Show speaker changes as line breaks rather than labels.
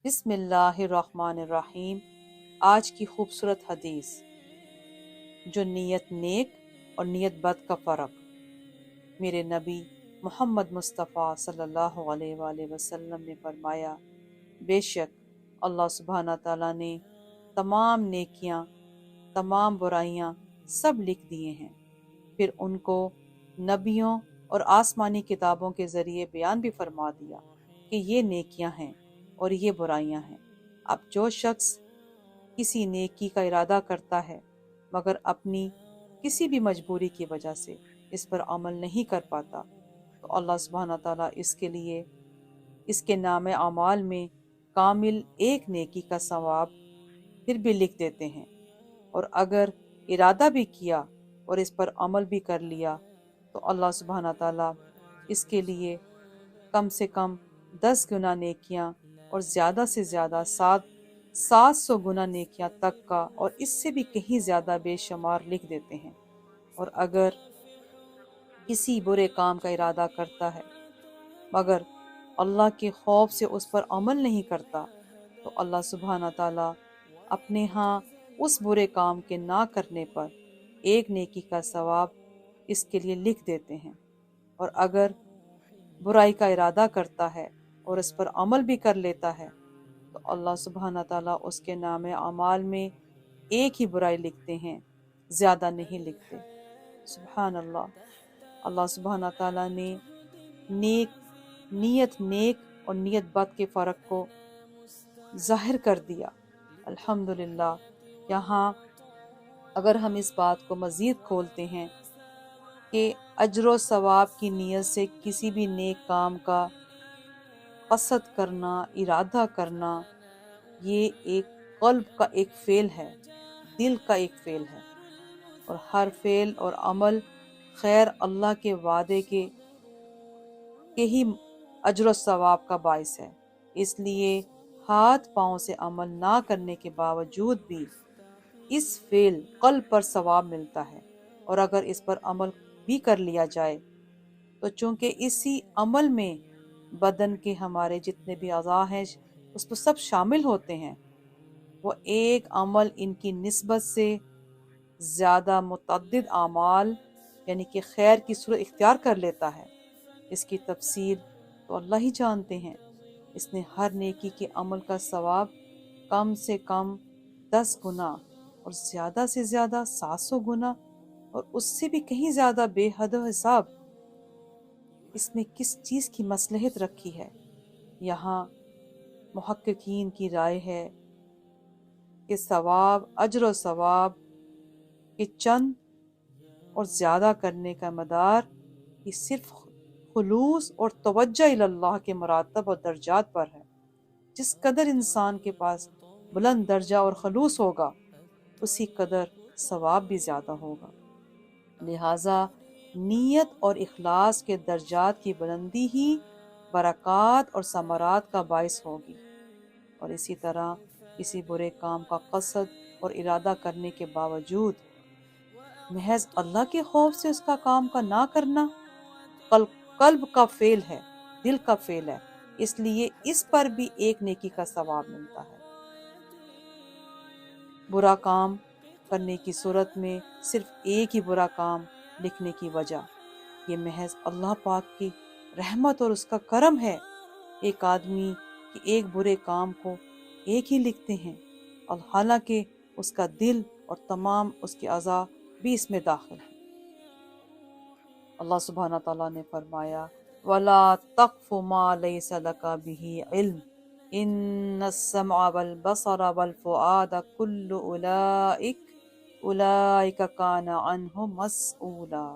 بسم اللہ الرحمن الرحیم۔ آج کی خوبصورت حدیث، جو نیت نیک اور نیت بد کا فرق۔ میرے نبی محمد مصطفیٰ صلی اللہ علیہ وآلہ وسلم نے فرمایا، بے شک اللہ سبحانہ تعالیٰ نے تمام نیکیاں، تمام برائیاں سب لکھ دیے ہیں، پھر ان کو نبیوں اور آسمانی کتابوں کے ذریعے بیان بھی فرما دیا کہ یہ نیکیاں ہیں اور یہ برائیاں ہیں۔ اب جو شخص کسی نیکی کا ارادہ کرتا ہے مگر اپنی کسی بھی مجبوری کی وجہ سے اس پر عمل نہیں کر پاتا، تو اللہ سبحانہ تعالیٰ اس کے لیے اس کے نام اعمال میں کامل ایک نیکی کا ثواب پھر بھی لکھ دیتے ہیں، اور اگر ارادہ بھی کیا اور اس پر عمل بھی کر لیا تو اللہ سبحانہ تعالیٰ اس کے لیے کم سے کم 10 گنا نیکیاں اور زیادہ سے زیادہ 700 گنا نیکیاں تک کا اور اس سے بھی کہیں زیادہ بے شمار لکھ دیتے ہیں۔ اور اگر کسی برے کام کا ارادہ کرتا ہے مگر اللہ کے خوف سے اس پر عمل نہیں کرتا، تو اللہ سبحانہ تعالیٰ اپنے ہاں اس برے کام کے نہ کرنے پر ایک نیکی کا ثواب اس کے لیے لکھ دیتے ہیں، اور اگر برائی کا ارادہ کرتا ہے اور اس پر عمل بھی کر لیتا ہے تو اللہ سبحانہ تعالیٰ اس کے نام اعمال میں ایک ہی برائی لکھتے ہیں، زیادہ نہیں لکھتے۔ سبحان اللہ۔ اللہ سبحانہ تعالیٰ نے نیت نیک اور نیت بد کے فرق کو ظاہر کر دیا۔ الحمدللہ۔ یہاں اگر ہم اس بات کو مزید کھولتے ہیں کہ اجر و ثواب کی نیت سے کسی بھی نیک کام کا قصد کرنا، ارادہ کرنا، یہ ایک قلب کا ایک فعل ہے، دل کا ایک فعل ہے، اور ہر فعل اور عمل خیر اللہ کے وعدے کے ہی اجر و ثواب کا باعث ہے۔ اس لیے ہاتھ پاؤں سے عمل نہ کرنے کے باوجود بھی اس فعل قلب پر ثواب ملتا ہے، اور اگر اس پر عمل بھی کر لیا جائے تو چونکہ اسی عمل میں بدن کے ہمارے جتنے بھی اعضاء ہیں اس کو سب شامل ہوتے ہیں، وہ ایک عمل ان کی نسبت سے زیادہ متعدد اعمال یعنی کہ خیر کی صورت اختیار کر لیتا ہے۔ اس کی تفصیل تو اللہ ہی جانتے ہیں۔ اس نے ہر نیکی کے عمل کا ثواب کم سے کم 10 گنا اور زیادہ سے زیادہ 700 گنا اور اس سے بھی کہیں زیادہ بے حد و حساب۔ اس میں کس چیز کی مصلحت رکھی ہے؟ یہاں محققین کی رائے ہے کہ ثواب، اجر و ثواب کے چند اور زیادہ کرنے کا مدار یہ صرف خلوص اور توجہ اللہ کے مراتب اور درجات پر ہے۔ جس قدر انسان کے پاس بلند درجہ اور خلوص ہوگا اسی قدر ثواب بھی زیادہ ہوگا۔ لہٰذا نیت اور اخلاص کے درجات کی بلندی ہی برکات اور ثمرات کا باعث ہوگی، اور اسی طرح کسی برے کام کا قصد اور ارادہ کرنے کے باوجود محض اللہ کے خوف سے اس کا کام کا نہ کرنا قلب کا فعل ہے، دل کا فعل ہے، اس لیے اس پر بھی ایک نیکی کا ثواب ملتا ہے۔ برا کام کرنے کی صورت میں صرف ایک ہی برا کام لکھنے کی وجہ یہ محض اللہ پاک کی رحمت اور اس کا کرم ہے۔ ایک آدمی کے ایک برے کام کو ایک ہی لکھتے ہیں، اور حالانکہ اس کا دل اور تمام اس کے اعضاء بھی اس میں داخل ہیں۔ اللہ سبحانہ تعالیٰ نے فرمایا، وَلَا تَقْفُ مَا لَيْسَ لَكَ بِهِ عِلْمٌ إِنَّ السَّمْعَ وَالْبَصَرَ وَالْفُؤَادَ كُلُّ أُولَئِكَ كَانَ عَنْهُ مَسْئُولًا۔